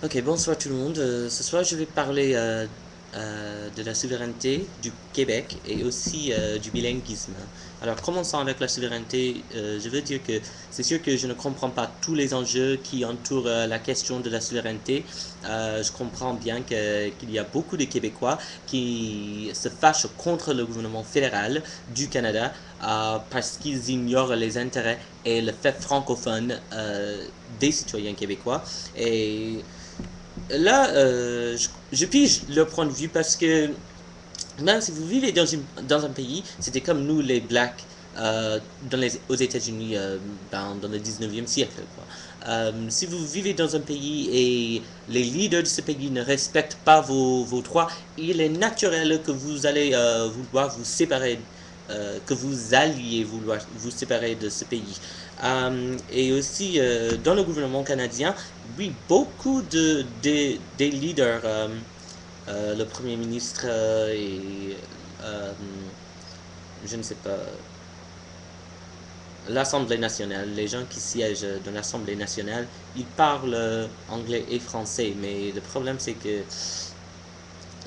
Ok, bonsoir tout le monde. Ce soir, je vais parler de la souveraineté du Québec et aussi du bilinguisme. Alors, commençons avec la souveraineté. Je veux dire que c'est sûr que je ne comprends pas tous les enjeux qui entourent la question de la souveraineté. Je comprends bien qu'il y a beaucoup de Québécois qui se fâchent contre le gouvernement fédéral du Canada parce qu'ils ignorent les intérêts et le fait francophone des citoyens québécois. Et là, je pige leur point de vue parce que même si vous vivez dans un pays, c'était comme nous les Blacks aux États-Unis dans le 19e siècle, quoi. Si vous vivez dans un pays et les leaders de ce pays ne respectent pas vos droits, il est naturel que vous allez vouloir vous séparer, que vous alliez vouloir vous séparer de ce pays. Et aussi, dans le gouvernement canadien, oui, beaucoup des leaders, le Premier ministre et euh, je ne sais pas, l'Assemblée nationale, les gens qui siègent dans l'Assemblée nationale, ils parlent anglais et français, mais le problème c'est que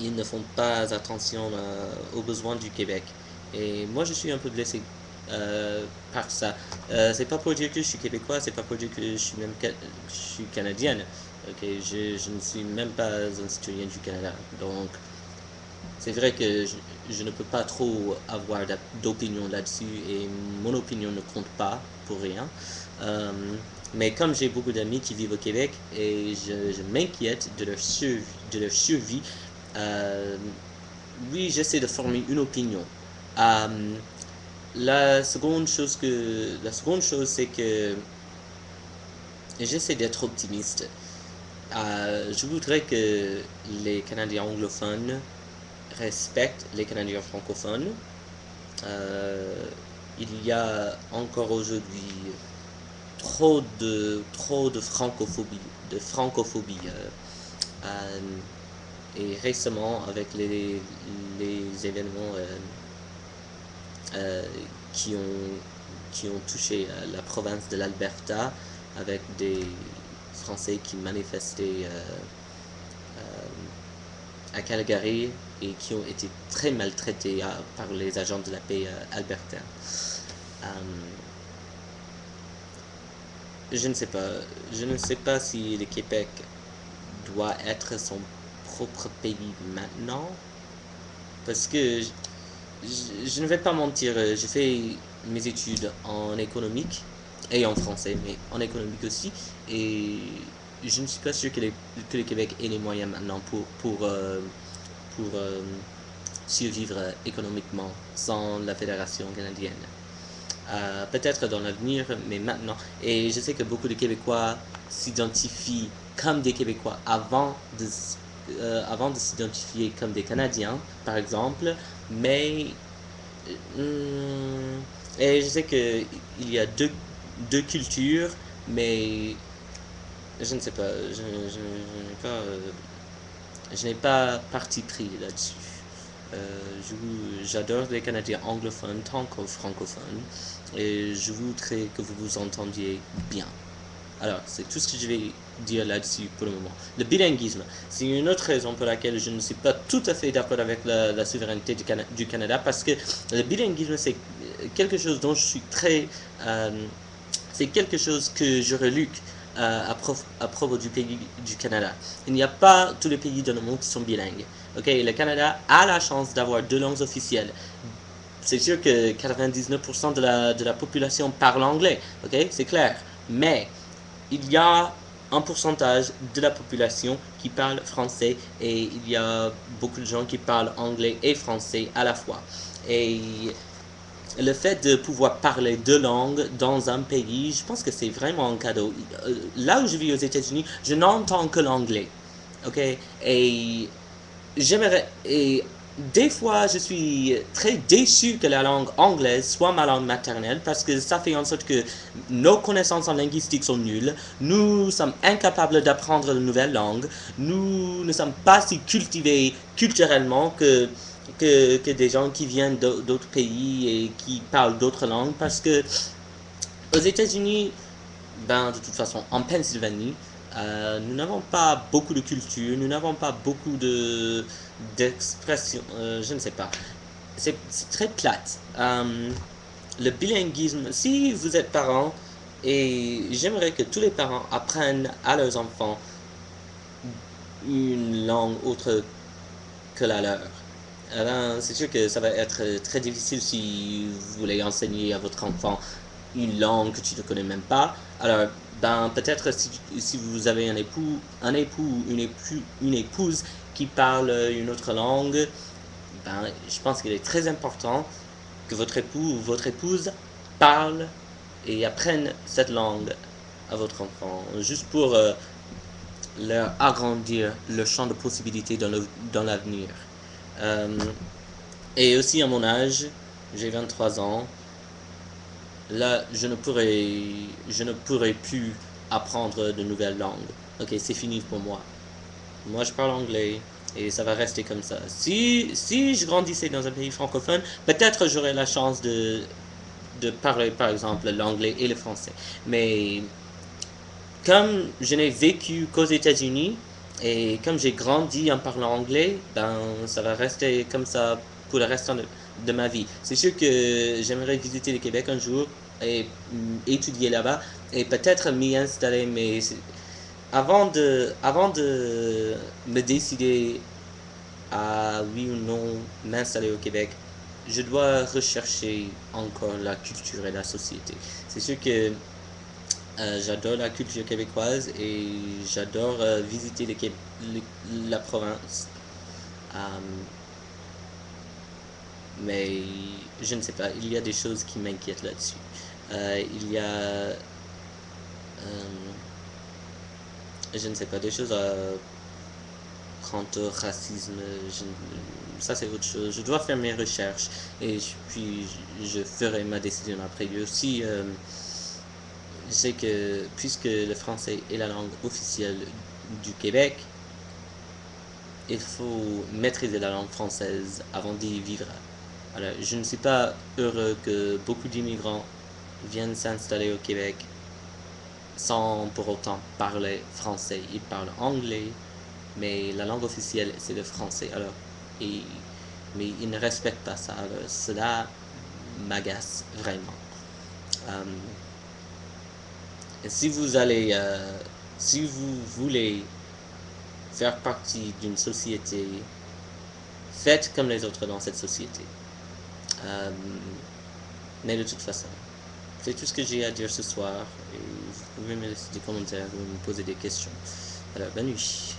ils ne font pas attention aux besoins du Québec. Et moi, je suis un peu blessé par ça. C'est pas pour dire que je suis québécois, c'est pas pour dire que je suis canadienne. Ok, je ne suis même pas un citoyen du Canada. Donc, c'est vrai que je ne peux pas trop avoir d'opinion là-dessus et mon opinion ne compte pas pour rien. Euh, mais comme j'ai beaucoup d'amis qui vivent au Québec et je m'inquiète de leur survie, euh, oui, j'essaie de former une opinion. Euh, la seconde chose, c'est que j'essaie d'être optimiste. Je voudrais que les Canadiens anglophones respectent les Canadiens francophones. Euh, il y a encore aujourd'hui trop de francophobie. Euh, et récemment, avec les événements euh, qui ont, qui ont touché la province de l'Alberta, avec des Français qui manifestaient à Calgary et qui ont été très maltraités par les agents de la paix albertains. Euh, je ne sais pas. Je ne sais pas si le Québec doit être son propre pays maintenant. Parce que je ne vais pas mentir, j'ai fait mes études en économique et en français, mais en économique aussi. Et je ne suis pas sûr que le Québec ait les moyens maintenant pour survivre économiquement sans la Fédération canadienne. Peut-être dans l'avenir, mais maintenant. Et je sais que beaucoup de Québécois s'identifient comme des Québécois avant de s'identifier comme des Canadiens, par exemple. Mais et je sais qu'il y a deux cultures, mais je ne sais pas. Je n'ai pas parti pris là-dessus. J'adore les Canadiens anglophones tant que francophones et je voudrais que vous vous entendiez bien. Alors, c'est tout ce que je vais dire là-dessus pour le moment. Le bilinguisme, c'est une autre raison pour laquelle je ne suis pas tout à fait d'accord avec la souveraineté du Canada parce que le bilinguisme, c'est quelque chose dont je suis très... euh, c'est quelque chose que je reluque à propos du pays du Canada. Il n'y a pas tous les pays dans le monde qui sont bilingues. Ok, le Canada a la chance d'avoir deux langues officielles. C'est sûr que 99% de la population parle anglais, ok, c'est clair. Mais il y a un pourcentage de la population qui parle français et il y a beaucoup de gens qui parlent anglais et français à la fois. Et le fait de pouvoir parler deux langues dans un pays, je pense que c'est vraiment un cadeau. Là où je vis aux États-Unis, je n'entends que l'anglais. Ok? Et j'aimerais. Et des fois, je suis très déçu que la langue anglaise soit ma langue maternelle parce que ça fait en sorte que nos connaissances en linguistique sont nulles. Nous sommes incapables d'apprendre de nouvelles langues. Nous ne sommes pas si cultivés culturellement que des gens qui viennent d'autres pays et qui parlent d'autres langues parce que aux États-Unis, ben, de toute façon, en Pennsylvanie, Nous n'avons pas beaucoup de culture, nous n'avons pas beaucoup d'expression, je ne sais pas. C'est très plate. Le bilinguisme, si vous êtes parent, et j'aimerais que tous les parents apprennent à leurs enfants une langue autre que la leur. Alors, c'est sûr que ça va être très difficile si vous voulez enseigner à votre enfant une langue que tu ne connais même pas. Alors, ben, peut-être si vous avez un époux ou une épouse qui parle une autre langue, ben, je pense qu'il est très important que votre époux ou votre épouse parle et apprenne cette langue à votre enfant, juste pour leur agrandir le champ de possibilités dans l'avenir. Euh, et aussi à mon âge, j'ai 23 ans, là je ne pourrais plus apprendre de nouvelles langues. Ok, c'est fini pour moi. Moi je parle anglais et ça va rester comme ça. Si je grandissais dans un pays francophone, peut-être j'aurais la chance de parler par exemple l'anglais et le français. Mais comme je n'ai vécu qu'aux États-Unis et comme j'ai grandi en parlant anglais, ben ça va rester comme ça pour le restant de ma vie. C'est sûr que j'aimerais visiter le Québec un jour et étudier là-bas et peut-être m'y installer, mais avant de me décider à oui ou non m'installer au Québec, je dois rechercher encore la culture et la société. C'est sûr que j'adore la culture québécoise et j'adore visiter la province. Euh, mais je ne sais pas, il y a des choses qui m'inquiètent là-dessus. Il y a, je ne sais pas, des choses quant au racisme. Ça, c'est autre chose. Je dois faire mes recherches et puis je ferai ma décision après. Et aussi, je sais que puisque le français est la langue officielle du Québec, il faut maîtriser la langue française avant d'y vivre. Alors, je ne suis pas heureux que beaucoup d'immigrants viennent s'installer au Québec sans pour autant parler français. Ils parlent anglais, mais la langue officielle, c'est le français. Et, mais ils ne respectent pas ça. Alors, cela m'agace vraiment. Euh, si si vous voulez faire partie d'une société, faites comme les autres dans cette société. Euh, mais de toute façon, c'est tout ce que j'ai à dire ce soir. Et vous pouvez me laisser des commentaires ou me poser des questions. Alors, bonne nuit.